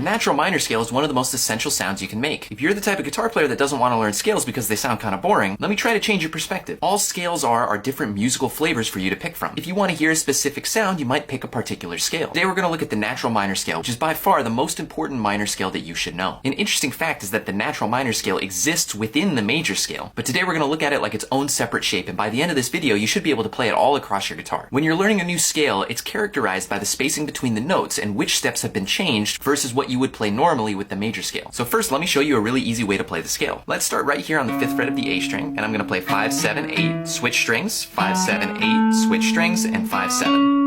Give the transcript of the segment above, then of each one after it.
natural minor scale is one of the most essential sounds you can make. If you're the type of guitar player that doesn't want to learn scales because they sound kind of boring, let me try to change your perspective. All scales are different musical flavors for you to pick from. If you want to hear a specific sound, you might pick a particular scale. Today we're going to look at the natural minor scale, which is by far the most important minor scale that you should know. An interesting fact is that the natural minor scale exists within the major scale, but today we're going to look at it like its own separate shape, and by the end of this video you should be able to play it all across your guitar. When you're learning a new scale, it's characterized by the spacing between the notes and which steps have been changed versus what you would play normally with the major scale. So first, let me show you a really easy way to play the scale. Let's start right here on the 5th fret of the A string, and I'm going to play 5, 7, 8, switch strings, 5, 7, 8, switch strings, and 5, 7.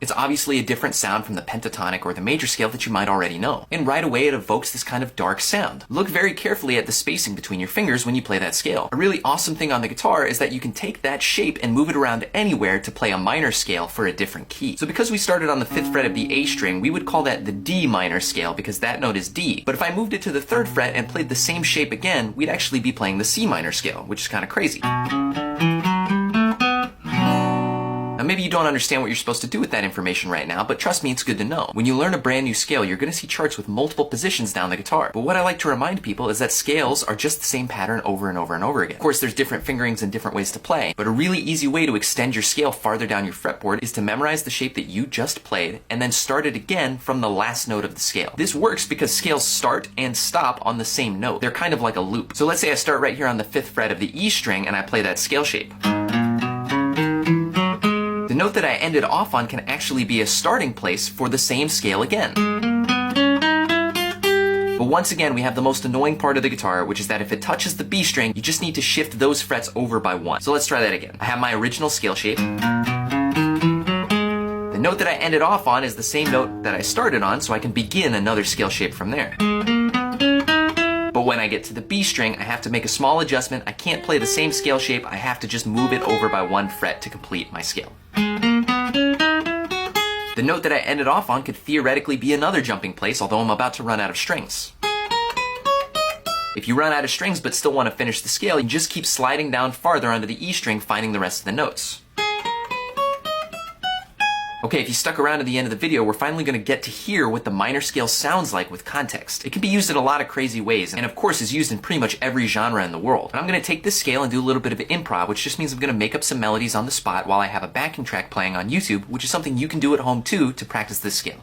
It's obviously a different sound from the pentatonic or the major scale that you might already know. And right away it evokes this kind of dark sound. Look very carefully at the spacing between your fingers when you play that scale. A really awesome thing on the guitar is that you can take that shape and move it around anywhere to play a minor scale for a different key. So because we started on the 5th fret of the A string, we would call that the D minor scale because that note is D. But if I moved it to the 3rd fret and played the same shape again, we'd actually be playing the C minor scale, which is kind of crazy. Now maybe you don't understand what you're supposed to do with that information right now, but trust me, it's good to know. When you learn a brand new scale, you're going to see charts with multiple positions down the guitar. But what I like to remind people is that scales are just the same pattern over and over and over again. Of course, there's different fingerings and different ways to play, but a really easy way to extend your scale farther down your fretboard is to memorize the shape that you just played and then start it again from the last note of the scale. This works because scales start and stop on the same note. They're kind of like a loop. So let's say I start right here on the 5th fret of the E string and I play that scale shape. The note that I ended off on can actually be a starting place for the same scale again. But once again, we have the most annoying part of the guitar, which is that if it touches the B string, you just need to shift those frets over by 1. So let's try that again. I have my original scale shape. The note that I ended off on is the same note that I started on, so I can begin another scale shape from there. But when I get to the B string, I have to make a small adjustment. I can't play the same scale shape. I have to just move it over by 1 fret to complete my scale. The note that I ended off on could theoretically be another jumping place, although I'm about to run out of strings. If you run out of strings but still want to finish the scale, you just keep sliding down farther onto the E string, finding the rest of the notes. Okay, if you stuck around to the end of the video, we're finally going to get to hear what the minor scale sounds like with context. It can be used in a lot of crazy ways, and of course is used in pretty much every genre in the world. But I'm going to take this scale and do a little bit of improv, which just means I'm going to make up some melodies on the spot while I have a backing track playing on YouTube, which is something you can do at home too to practice this scale.